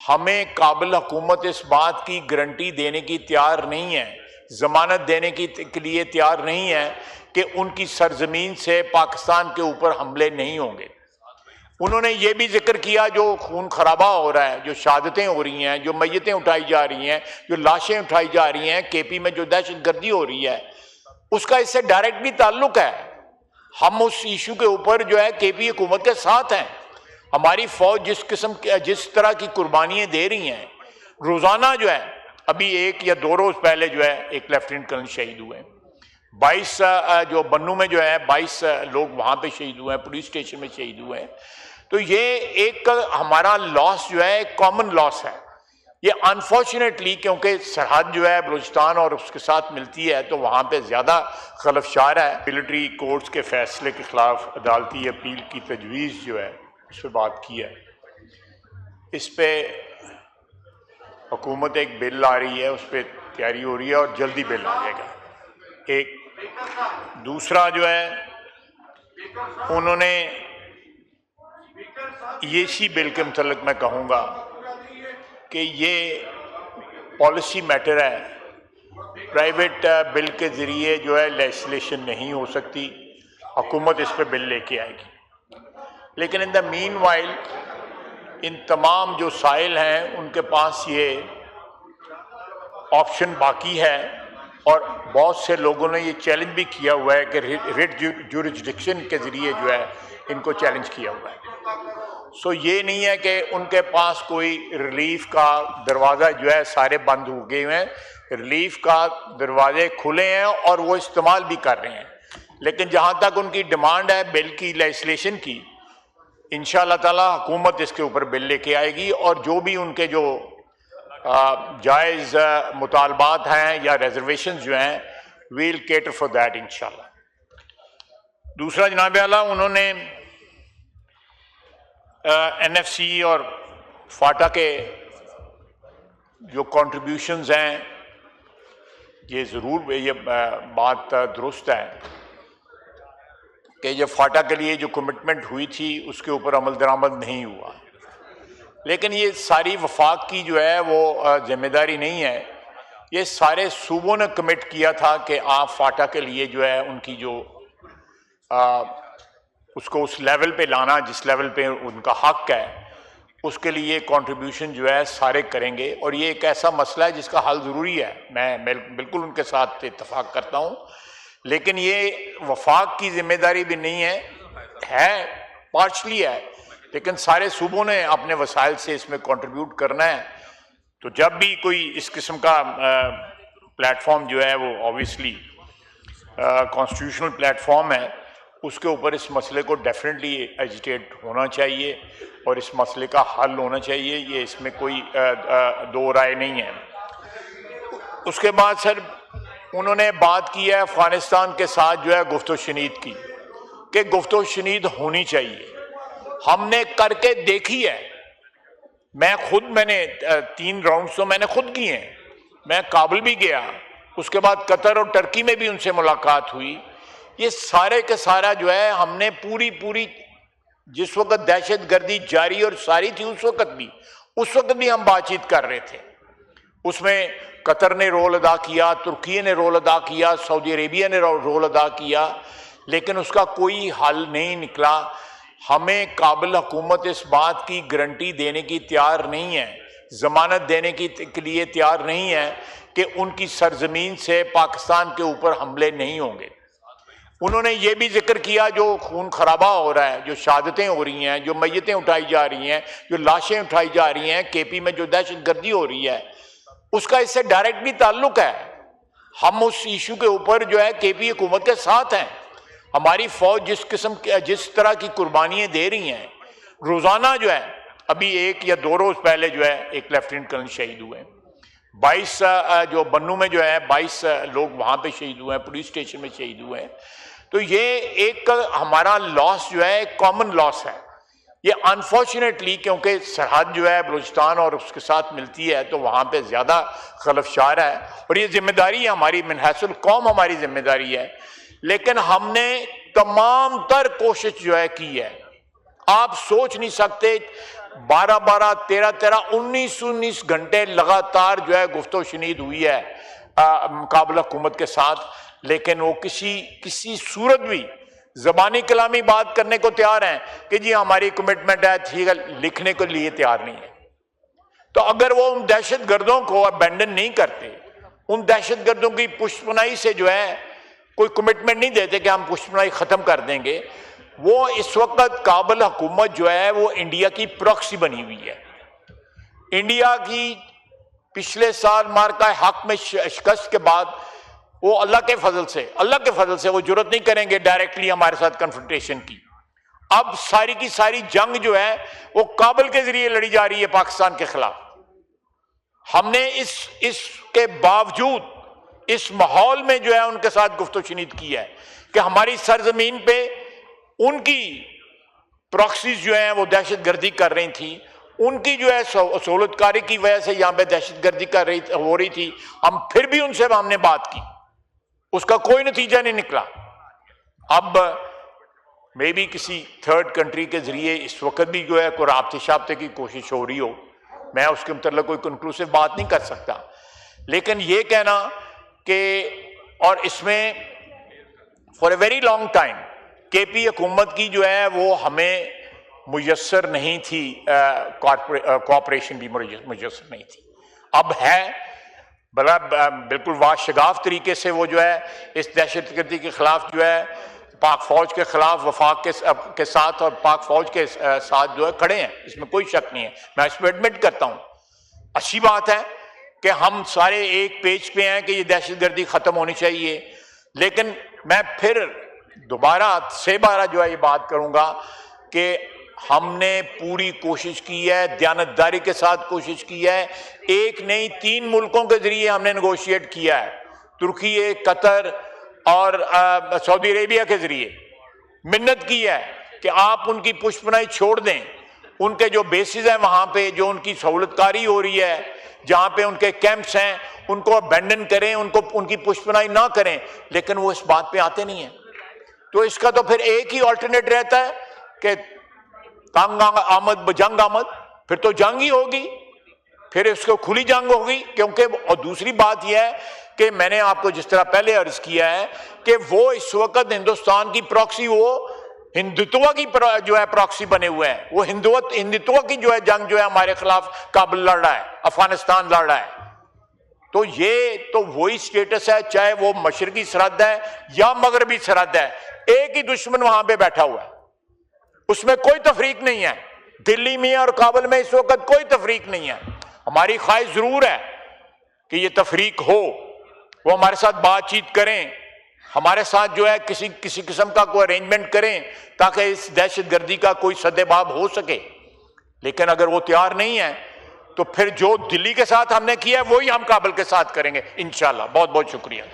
हमें काबिल हुकूमत इस बात की गारंटी देने की तैयार नहीं है, जमानत देने के लिए तैयार नहीं है कि उनकी सरजमीन से पाकिस्तान के ऊपर हमले नहीं होंगे। उन्होंने ये भी जिक्र किया जो खून खराबा हो रहा है, जो शहादतें हो रही हैं, जो मैयतें उठाई जा रही हैं, जो लाशें उठाई जा रही हैं, केपी में जो दहशत गर्दी हो रही है, उसका इससे डायरेक्टली ताल्लुक है। हम उस इशू के ऊपर जो है केपी हुकूमत के साथ हैं। हमारी फौज जिस तरह की कुर्बानियां दे रही हैं, रोजाना जो है, अभी 1 या 2 रोज पहले जो है एक लेफ्टिनेंट कर्नल शहीद हुए, 22 जो बन्नू में जो है 22 लोग वहां पे शहीद हुए हैं, पुलिस स्टेशन में शहीद हुए हैं। तो ये एक हमारा लॉस जो है, एक कॉमन लॉस है। ये अनफॉर्चुनेटली क्योंकि सरहद जो है बलूचिस्तान और उसके साथ मिलती है, तो वहाँ पे ज़्यादा खलफशार है। मिलिट्री कोर्ट्स के फैसले के खिलाफ अदालती अपील की तजवीज़ जो है उस पर बात की है। इस पर हुकूमत एक बिल आ रही है, उस पर तैयारी हो रही है और जल्दी बिल आ जाएगा। एक दूसरा जो है, उन्होंने ये इसी बिल के मुतल्लिक मैं कहूँगा कि ये पॉलिसी मैटर है। प्राइवेट बिल के ज़रिए जो है लेजिस्लेशन नहीं हो सकती, हुकूमत इस पर बिल लेके आएगी। लेकिन in the mean while in तमाम जो साइल हैं उनके पास ये ऑप्शन बाकी है, और बहुत से लोगों ने ये चैलेंज भी किया हुआ है कि रिट जुरिस्डिक्शन के ज़रिए जो है इनको चैलेंज किया हुआ है। सो ये नहीं है कि उनके पास कोई रिलीफ का दरवाज़ा जो है सारे बंद हो गए हैं। रिलीफ का दरवाजे खुले हैं और वो इस्तेमाल भी कर रहे हैं। लेकिन जहाँ तक उनकी डिमांड है बिल की लेजिस्लेशन की, इंशाअल्लाह ताला हुकूमत इसके ऊपर बिल लेके आएगी, और जो भी उनके जो जायज़ मुतालबात हैं या रिजर्वेशन जो हैं, वील केटर फॉर दैट इंशाअल्लाह। दूसरा जनाब आला, उन्होंने एनएफसी और फाटा के जो कंट्रीब्यूशंस हैं, ये ज़रूर ये बात दुरुस्त है कि ये फाटा के लिए जो कमिटमेंट हुई थी उसके ऊपर अमल दरामद नहीं हुआ। लेकिन ये सारी वफाक की जो है वो जिम्मेदारी नहीं है। ये सारे सूबों ने कमिट किया था कि आप फाटा के लिए जो है उनकी जो उसको उस लेवल पे लाना जिस लेवल पे उनका हक है, उसके लिए कंट्रीब्यूशन जो है सारे करेंगे। और ये एक ऐसा मसला है जिसका हल ज़रूरी है, मैं बिल्कुल उनके साथ इत्तफाक करता हूँ। लेकिन ये वफाक की जिम्मेदारी भी नहीं है पार्शली है, लेकिन सारे सूबों ने अपने वसाइल से इसमें कंट्रीब्यूट करना है। तो जब भी कोई इस किस्म का प्लेटफॉर्म जो है वो ऑब्वियसली कॉन्स्टिट्यूशनल प्लेटफॉर्म है, उसके ऊपर इस मसले को डेफिनेटली एजिटेट होना चाहिए और इस मसले का हल होना चाहिए। ये इसमें कोई दो राय नहीं है। उसके बाद सर उन्होंने बात की है अफगानिस्तान के साथ जो है गुफ्तो-शनीद की, कि गुफ्तो-शनीद होनी चाहिए। हमने करके देखी है। मैंने 3 राउंड तो मैंने खुद किए हैं। मैं काबुल भी गया, उसके बाद कतर और टर्की में भी उनसे मुलाकात हुई। ये सारे के सारा जो है हमने पूरी जिस वक्त दहशत गर्दी जारी और सारी थी उस वक्त भी हम बातचीत कर रहे थे। उसमें कतर ने रोल अदा किया, तुर्की ने रोल अदा किया, सऊदी अरेबिया ने रोल अदा किया, लेकिन उसका कोई हल नहीं निकला। हमें काबिल हुकूमत इस बात की गारंटी देने की तैयार नहीं है, जमानत देने के लिए तैयार नहीं है कि उनकी सरजमीन से पाकिस्तान के ऊपर हमले नहीं होंगे। उन्होंने ये भी जिक्र किया जो खून खराबा हो रहा है, जो शहादतें हो रही हैं, जो मैयतें उठाई जा रही हैं, जो लाशें उठाई जा रही हैं, केपी में जो दहशत गर्दी हो रही है, उसका इससे डायरेक्टली ताल्लुक है। हम उस इशू के ऊपर जो है केपी हुकूमत के साथ हैं। हमारी फौज जिस तरह की कुर्बानियां दे रही हैं, रोजाना जो है, अभी 1 या 2 रोज पहले जो है एक लेफ्टिनेंट कर्नल शहीद हुए, 22 जो बन्नू में जो है 22 लोग वहां पे शहीद हुए हैं, पुलिस स्टेशन में शहीद हुए हैं। तो ये एक हमारा लॉस जो है, एक कॉमन लॉस है। ये अनफॉर्चुनेटली क्योंकि सरहद जो है बलूचिस्तान और उसके साथ मिलती है, तो वहाँ पे ज़्यादा खलफशार है, और ये जिम्मेदारी हमारी मिनहसुल कौम हमारी जिम्मेदारी है। लेकिन हमने तमाम तर कोशिश जो है की है। आप सोच नहीं सकते 12-12, 13-13, 19-19 घंटे लगातार जो है गुफ्तो शनीद हुई है काबुल हुकूमत के साथ, लेकिन वो किसी सूरत भी जबानी कलामी बात करने को तैयार हैं कि जी हमारी कमिटमेंट है, ठीक है, लिखने के लिए तैयार नहीं है। तो अगर वो उन दहशत गर्दों को अबैंडन नहीं करते, उन दहशत गर्दों की पुष्पनाई से जो है कोई कमिटमेंट नहीं देते कि हम पुष्पनाई खत्म कर देंगे, वो इस वक्त काबुल हुकूमत जो है वो इंडिया की प्रॉक्सी बनी हुई है। इंडिया की पिछले साल मार्का हक में शिकस्त के बाद वो अल्लाह के फजल से वो जुर्रत नहीं करेंगे डायरेक्टली हमारे साथ कन्फ्रंटेशन की। अब सारी की सारी जंग जो है वो काबुल के जरिए लड़ी जा रही है पाकिस्तान के खिलाफ। हमने इसके बावजूद इस माहौल में जो है उनके साथ गुफ्तगू की है कि हमारी सरजमीन पे उनकी प्रॉक्सीज जो है वो दहशत गर्दी कर रही थी, उनकी जो है सहूलतकारी की वजह से यहाँ पे दहशत गर्दी हो रही थी। हम फिर भी उनसे हमने बात की, उसका कोई नतीजा नहीं निकला। अब मे भी किसी थर्ड कंट्री के जरिए इस वक्त भी जो है कोई राब्ते शाब्ते की कोशिश हो रही हो, मैं उसके मतलब कोई कंक्लूसिव बात नहीं कर सकता, लेकिन ये कहना कि और इसमें for a very long time KP हुकूमत की जो है वो हमें मुयस्सर नहीं थी, कोऑपरेशन भी मुयस्सर नहीं थी। अब है बड़ा बिल्कुल वाशगाफ तरीके से वो जो है इस दहशतगर्दी के खिलाफ जो है पाक फौज के खिलाफ वफाक के साथ और पाक फौज के साथ जो है खड़े हैं, इसमें कोई शक नहीं है, मैं इसमें एडमिट करता हूं। अच्छी बात है कि हम सारे एक पेज पे हैं कि ये दहशतगर्दी खत्म होनी चाहिए, लेकिन मैं फिर दोबारा से बारा जो है ये बात करूंगा कि हमने पूरी कोशिश की है, दयानतदारी के साथ कोशिश की है, एक नहीं 3 मुल्कों के जरिए हमने नेगोशिएट किया है, तुर्की, कतर और सऊदी अरेबिया के जरिए मिन्नत की है कि आप उनकी पुष्पनाई छोड़ दें, उनके जो बेसिस हैं वहां पे जो उनकी सहूलतकारी हो रही है, जहां पे उनके कैंप्स हैं उनको अबैंडन करें, उनकी पुष्पनाई ना करें, लेकिन वो इस बात पे आते नहीं है। तो इसका तो फिर एक ही ऑल्टरनेट रहता है कि तंग आमद जंग आमद, फिर तो जंग ही होगी, फिर इसको खुली जंग होगी। क्योंकि और दूसरी बात यह है कि मैंने आपको जिस तरह पहले अर्ज किया है कि वो इस वक्त हिंदुस्तान की प्रॉक्सी, वो हिंदुत्व की जो है प्रॉक्सी बने हुए हैं, वो हिंदुत्व की जो है जंग जो है हमारे खिलाफ काबुल लड़ रहा है, अफगानिस्तान लड़ रहा है। तो ये तो वही स्टेटस है, चाहे वो मशरकी सरहद है या मगरबी सरहद है, एक ही दुश्मन वहां पे बैठा हुआ है, उसमें कोई तफरीक नहीं है। दिल्ली में और काबुल में इस वक्त कोई तफरीक नहीं है। हमारी ख्वाहिश जरूर है कि ये तफरीक हो, वो हमारे साथ बातचीत करें, हमारे साथ जो है किसी किस्म का कोई अरेंजमेंट करें ताकि इस दहशतगर्दी का कोई सद्देबाब हो सके। लेकिन अगर वो तैयार नहीं है तो फिर जो दिल्ली के साथ हमने किया है वही हम काबुल के साथ करेंगे इंशाल्लाह। बहुत बहुत शुक्रिया।